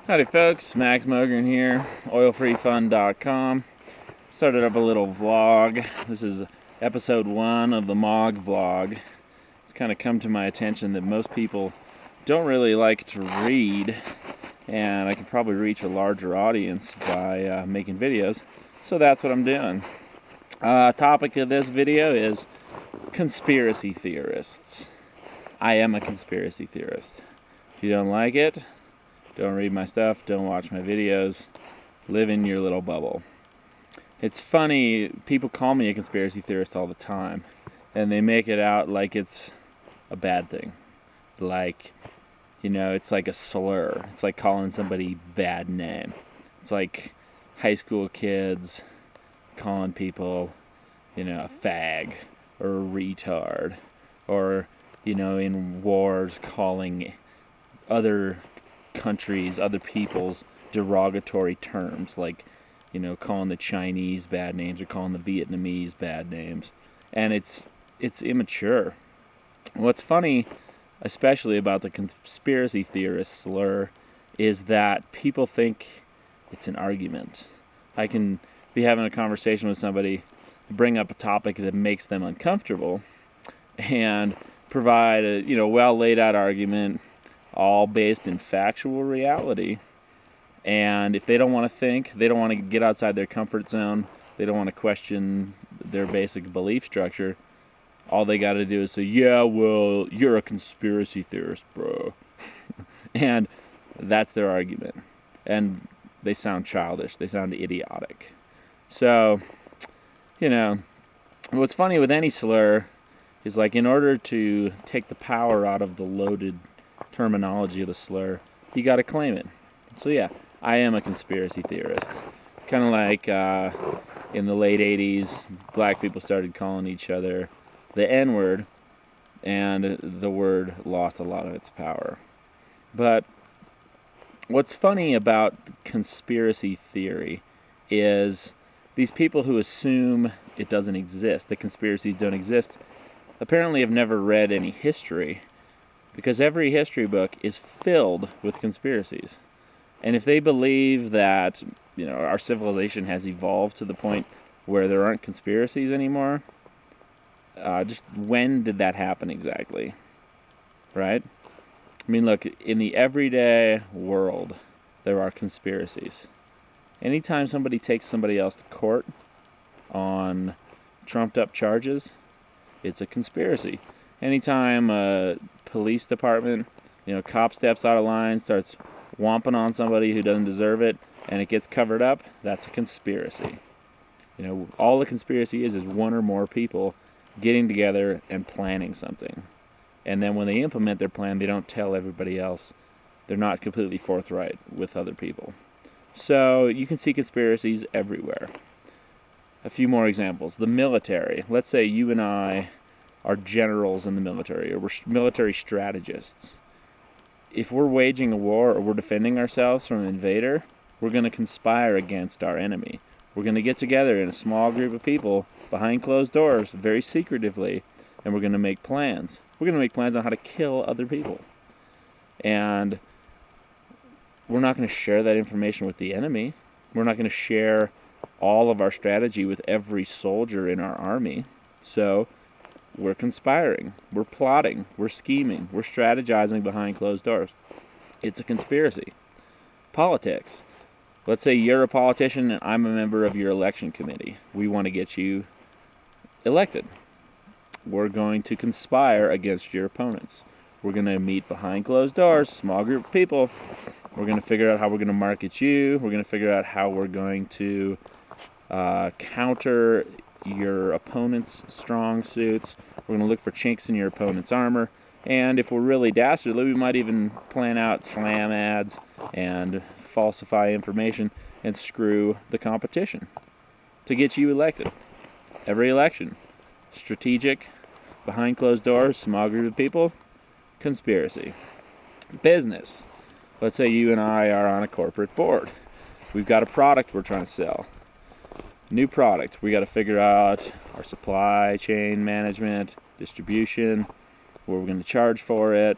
Howdy folks, Max Mogren here, oilfreefund.com. Started up a little vlog. This is episode 1 of the MOG vlog. It's kind of come to my attention that most people don't really like to read, and I could probably reach a larger audience by making videos, so that's what I'm doing. Topic of this video is conspiracy theorists. I am a conspiracy theorist. If you don't like it, don't read my stuff, don't watch my videos, live in your little bubble. It's funny, people call me a conspiracy theorist all the time, and they make it out like it's a bad thing. Like, you know, it's like a slur. It's like calling somebody bad name. It's like high school kids calling people, you know, a fag or a retard, or, you know, in wars calling other countries, other people's derogatory terms, like, you know, calling the Chinese bad names or calling the Vietnamese bad names, and it's immature. What's funny, especially about the conspiracy theorist slur, is that people think it's an argument. I can be having a conversation with somebody, bring up a topic that makes them uncomfortable, and provide a, you know, well laid out argument, all based in factual reality. And if they don't want to think, they don't want to get outside their comfort zone, they don't want to question their basic belief structure, all they got to do is say, yeah, well, you're a conspiracy theorist, bro. And that's their argument. And they sound childish, they sound idiotic. So, you know, what's funny with any slur is, like, in order to take the power out of the loaded terminology of the slur, you got to claim it. So yeah, I am a conspiracy theorist. Kind of like in the late 80s, black people started calling each other the N-word, and the word lost a lot of its power. But what's funny about conspiracy theory is these people who assume it doesn't exist, that conspiracies don't exist, apparently have never read any history, because every history book is filled with conspiracies. And if they believe that, you know, our civilization has evolved to the point where there aren't conspiracies anymore, just when did that happen exactly? Right? I mean, look, in the everyday world, there are conspiracies. Anytime somebody takes somebody else to court on trumped up charges, it's a conspiracy. Anytime a police department, you know, cop steps out of line, starts whomping on somebody who doesn't deserve it, and it gets covered up, that's a conspiracy. You know, all a conspiracy is one or more people getting together and planning something. And then when they implement their plan, they don't tell everybody else. They're not completely forthright with other people. So you can see conspiracies everywhere. A few more examples. The military. Let's say you and I are generals in the military, or we're military strategists. If we're waging a war or we're defending ourselves from an invader, we're going to conspire against our enemy. We're going to get together in a small group of people behind closed doors, very secretively, and we're going to make plans. We're going to make plans on how to kill other people. And we're not going to share that information with the enemy. We're not going to share all of our strategy with every soldier in our army. So we're conspiring, we're plotting, we're scheming, we're strategizing behind closed doors. It's a conspiracy. Politics. Let's say you're a politician and I'm a member of your election committee. We want to get you elected. We're going to conspire against your opponents. We're going to meet behind closed doors, small group of people. We're going to figure out how we're going to market you. We're going to figure out how we're going to counter your opponent's strong suits. We're going to look for chinks in your opponent's armor, and if we're really dastardly, we might even plan out slam ads and falsify information and screw the competition to get you elected. Every election, strategic, behind closed doors, small group of people, conspiracy. Business. Let's say you and I are on a corporate board. We've got a product we're trying to sell. New product. We got to figure out our supply chain management, distribution, what we're going to charge for it,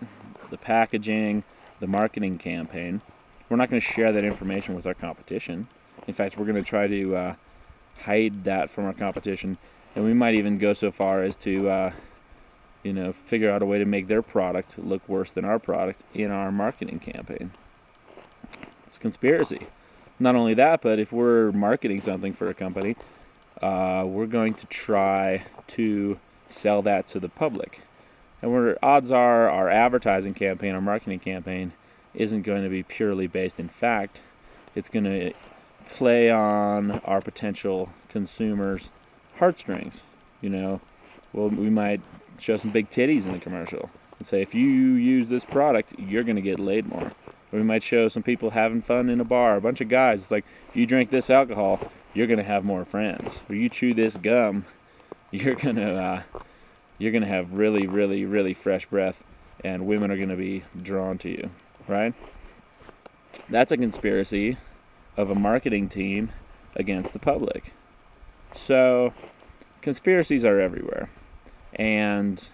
the packaging, the marketing campaign. We're not going to share that information with our competition. In fact, we're going to try to hide that from our competition, and we might even go so far as to figure out a way to make their product look worse than our product in our marketing campaign. It's a conspiracy. Not only that, but if we're marketing something for a company, we're going to try to sell that to the public. And odds are our advertising campaign, our marketing campaign, isn't going to be purely based in fact. It's going to play on our potential consumers' heartstrings. We might show some big titties in the commercial and say, if you use this product, you're going to get laid more. Or we might show some people having fun in a bar, a bunch of guys. It's like, if you drink this alcohol, you're going to have more friends. Or you chew this gum, you're going to have really, really, really fresh breath, and women are going to be drawn to you, right? That's a conspiracy of a marketing team against the public. So conspiracies are everywhere, and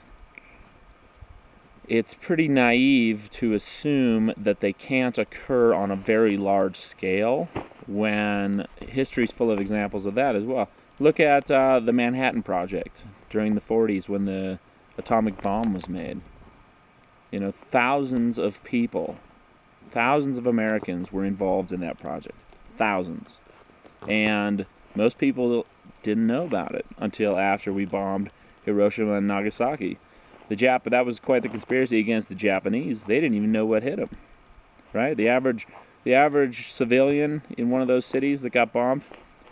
it's pretty naive to assume that they can't occur on a very large scale when history's full of examples of that as well. Look at the Manhattan Project during the 40s when the atomic bomb was made. Thousands of people, thousands of Americans were involved in that project. Thousands. And most people didn't know about it until after we bombed Hiroshima and Nagasaki. That was quite the conspiracy against the Japanese. They didn't even know what hit them, right? The average civilian in one of those cities that got bombed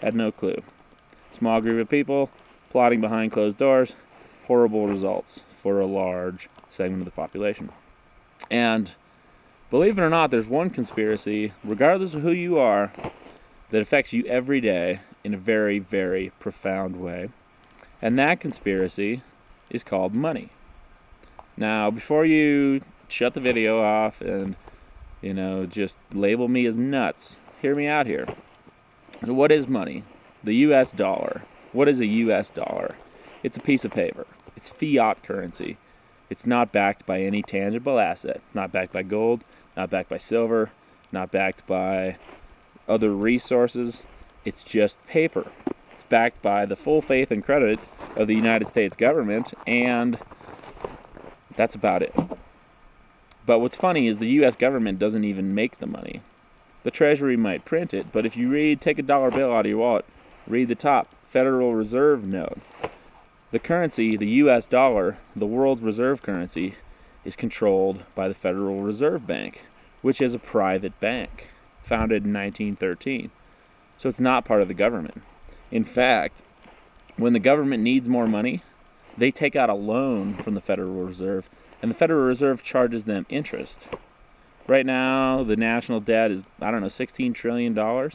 had no clue. Small group of people plotting behind closed doors, horrible results for a large segment of the population. And believe it or not, there's one conspiracy, regardless of who you are, that affects you every day in a very, very profound way. And that conspiracy is called money. Now, before you shut the video off and, just label me as nuts, hear me out here. What is money? The U.S. dollar. What is a U.S. dollar? It's a piece of paper. It's fiat currency. It's not backed by any tangible asset. It's not backed by gold, not backed by silver, not backed by other resources. It's just paper. It's backed by the full faith and credit of the United States government, and that's about it. But what's funny is the U.S. government doesn't even make the money. The Treasury might print it, but if you take a dollar bill out of your wallet, read the top, Federal Reserve note. The currency, the U.S. dollar, the world's reserve currency, is controlled by the Federal Reserve Bank, which is a private bank, founded in 1913. So it's not part of the government. In fact, when the government needs more money, they take out a loan from the Federal Reserve, and the Federal Reserve charges them interest. Right now, the national debt is, $16 trillion.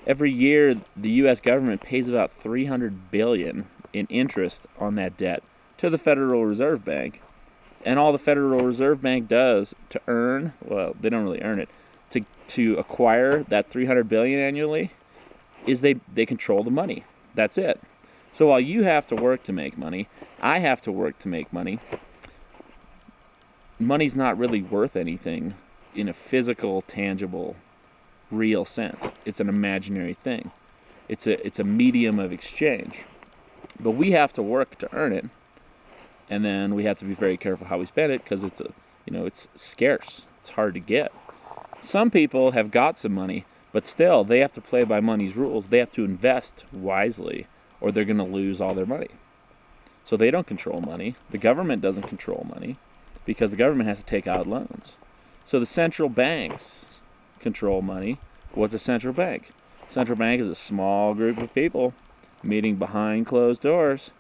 Every year, the U.S. government pays about $300 billion in interest on that debt to the Federal Reserve Bank. And all the Federal Reserve Bank does to earn, well, they don't really earn it, to acquire that $300 billion annually, is they control the money. That's it. So while you have to work to make money, I have to work to make money, money's not really worth anything in a physical, tangible, real sense. It's an imaginary thing. It's a medium of exchange. But we have to work to earn it, and then we have to be very careful how we spend it because it's scarce. It's hard to get. Some people have got some money, but still they have to play by money's rules. They have to invest wisely, or they're going to lose all their money. So they don't control money. The government doesn't control money because the government has to take out loans. So the central banks control money. What's a central bank? Central bank is a small group of people meeting behind closed doors,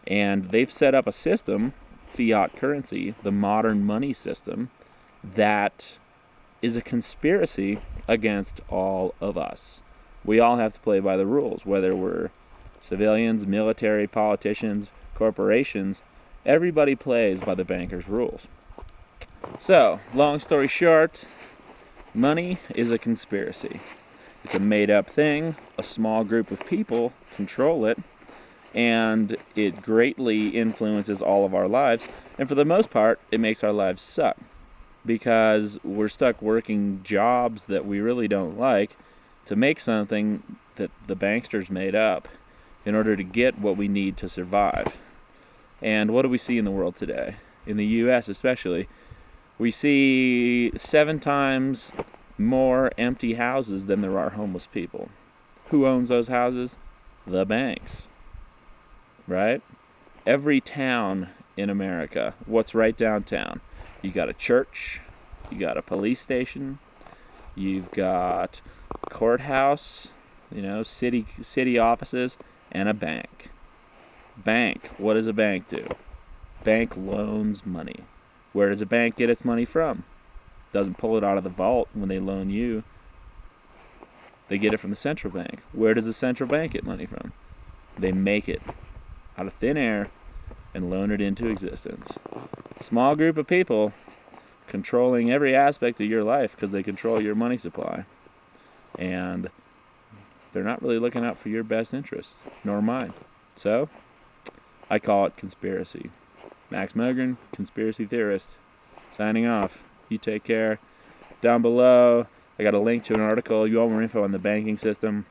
and they've set up a system, fiat currency, the modern money system, that is a conspiracy against all of us. We all have to play by the rules, whether we're civilians, military, politicians, corporations. Everybody plays by the banker's rules. So, long story short, money is a conspiracy. It's a made-up thing. A small group of people control it, and it greatly influences all of our lives. And for the most part, it makes our lives suck. because we're stuck working jobs that we really don't like to make something that the banksters made up in order to get what we need to survive. And what do we see in the world today? In the US especially, we see 7 times more empty houses than there are homeless people. Who owns those houses? The banks, right? Every town in America, what's right downtown? You got a church, you got a police station, you've got a courthouse, city offices, and a bank. Bank, what does a bank do? Bank loans money. Where does a bank get its money from? Doesn't pull it out of the vault when they loan you. They get it from the central bank. Where does the central bank get money from? They make it out of thin air and loan it into existence. Small group of people controlling every aspect of your life because they control your money supply. And they're not really looking out for your best interests, nor mine. So, I call it conspiracy. Max Mogren, Conspiracy Theorist, signing off. You take care. Down below, I got a link to an article. You want more info on the banking system?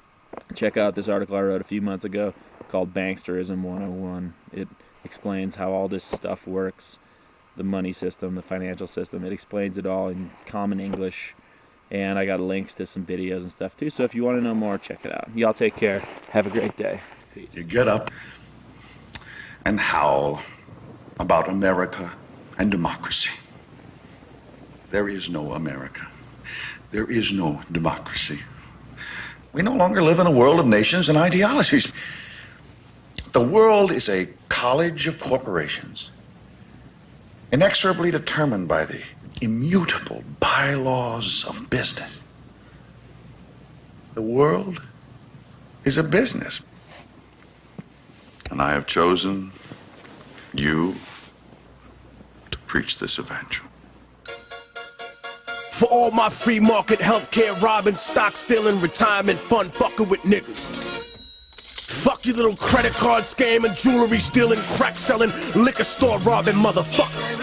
Check out this article I wrote a few months ago called BANKSTERISM 101. It explains how all this stuff works, the money system, the financial system. It explains it all in common English. And I got links to some videos and stuff too. So if you want to know more, check it out. Y'all take care. Have a great day. Peace. You get up and howl about America and democracy. There is no America. There is no democracy. We no longer live in a world of nations and ideologies. The world is a college of corporations, inexorably determined by the immutable bylaws of business. The world is a business. And I have chosen you to preach this evangel. For all my free market healthcare robbing, stock stealing, retirement fund fucking with niggas. Fuck you little credit card scamming, jewelry stealing, crack selling, liquor store robbing motherfuckers.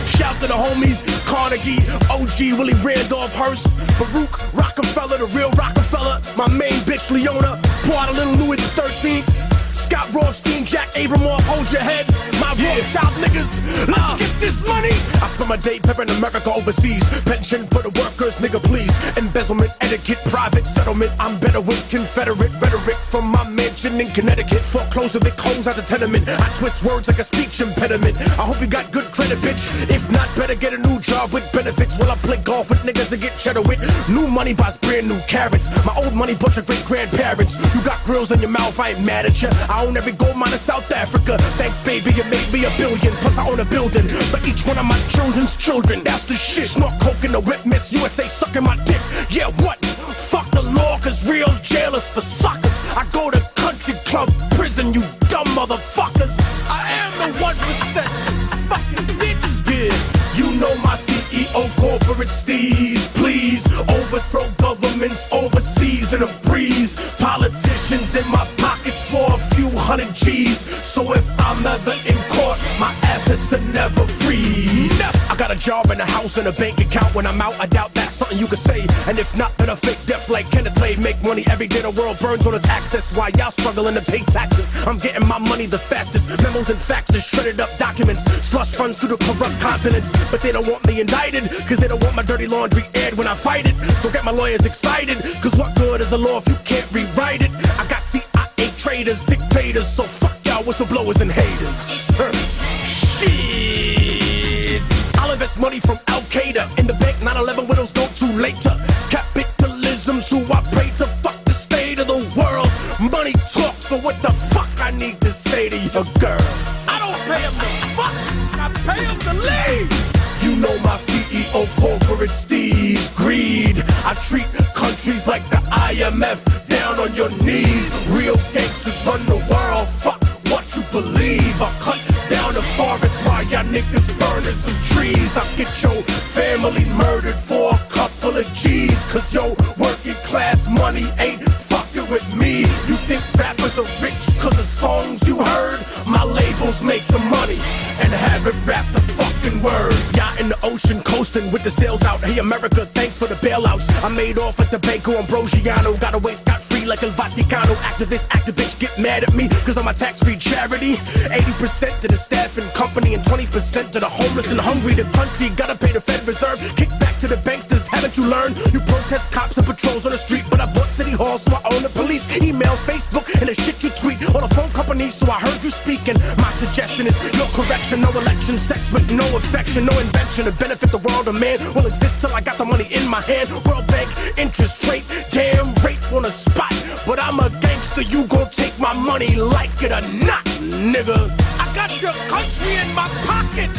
Shout to the homies, Carnegie, OG, Willie Randolph Hearst, Baruch, Rockefeller, the real Rockefeller, my main bitch Leona, pour out a little Louis XIII, Scott Rothstein, Jack Abramoff, hold your head, my Rothschild niggas, let's get this money. I spend my day peppering America overseas, pension for the workers, nigga please, embezzlement, etiquette, private settlement, I'm better with Confederate rhetoric from my mansion in Connecticut, foreclosure Vic homes out the tenement, I twist words like a speech impediment, I hope you got good credit bitch, if not better get a new job with benefits, while I play golf with niggas and get cheddar with, new money buys brand new carrots, my old money bunch of great grandparents, you got grills in your mouth, I ain't mad at ya, I own every gold mine in South Africa. Thanks, baby, you made me $1 billion. Plus, I own a building for each one of my children's children. That's the shit. Snort coke in the whip, Miss USA sucking my dick. Yeah, what? Fuck the law, cause real jailers for suckers. I go to country club prison, you dumb motherfuckers. I am the 1% fucking bitch. Yeah, you know my CEO, corporate steez. Please overthrow governments overseas in a breeze. Politicians in my pockets for a few hundred G's. So if I'm ever in court, my assets are never freeze. I got a job and a house and a bank account. When I'm out, I doubt that's something you can say. And if not, then a fake death like Kenneth Lay. Make money every day, the world burns on its access. While y'all struggling to pay taxes, I'm getting my money the fastest. Memos and faxes, shredded up documents, slush funds through the corrupt continents. But they don't want me indicted, cause they don't want my dirty laundry aired when I fight it. Don't get my lawyers excited, cause what good is a law if you can't rewrite it? I got CIA traitors, dictators, so fuck y'all whistleblowers and haters. Shit, I'll invest money from Al-Qaeda in the bank, 9/11 widows go too late to capitalism's who I pray to. Fuck the state of the world, money talks, so what the fuck I need to say to your girl? I don't pay him the fuck, I pay him to leave. You know my CEO, corporate steez, greed. I treat countries like the IMF, down on your knees. Real gangsters run the world, fuck what you believe. I cut down the forest while y'all niggas burning some trees. I get your family murdered for a couple of G's. Cause your working class money ain't fucking with me. You think rappers are rich cause of songs you heard? My labels make some money and have it rap the fucking world. with the sales out. Hey America, thanks for the bailouts. I made off like the Banco Ambrosiano. Got away scot-free like El Vaticano. Activists, activists get mad at me cause I'm a tax-free charity. 80% to the staff and company and 20% to the homeless and hungry. The country gotta pay the Fed Reserve. Kick back to the banksters, haven't you learned? You protest cops and patrols on the street, but I bought City Hall so I own the police. Email, Facebook, and the shit you tweet. On the phone company so I heard you speaking. My suggestion is your correction. No election, sex with no affection, no invention to benefit the world. A man will exist till I got the money in my hand. World Bank, interest rate, damn rate on the spot. But I'm a gangster, you gon' take my money like it or not, nigga. I got your country in my pocket,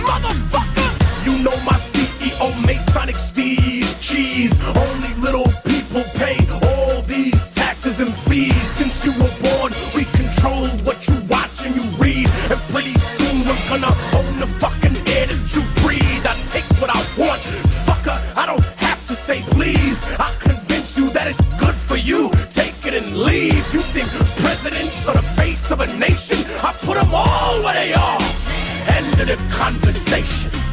motherfucker. You know my CEO, Masonic steez, cheese. Only little people pay all these taxes and fees. Since you were born, we controlled what you watch and you read. And pretty soon we're gonna own the fucking air that you breathe. I take what I want, fucker, I don't have to say please. I'll convince you that it's good for you. Take it and leave. You think presidents are the face of a nation? I put them all where they are. End of the conversation.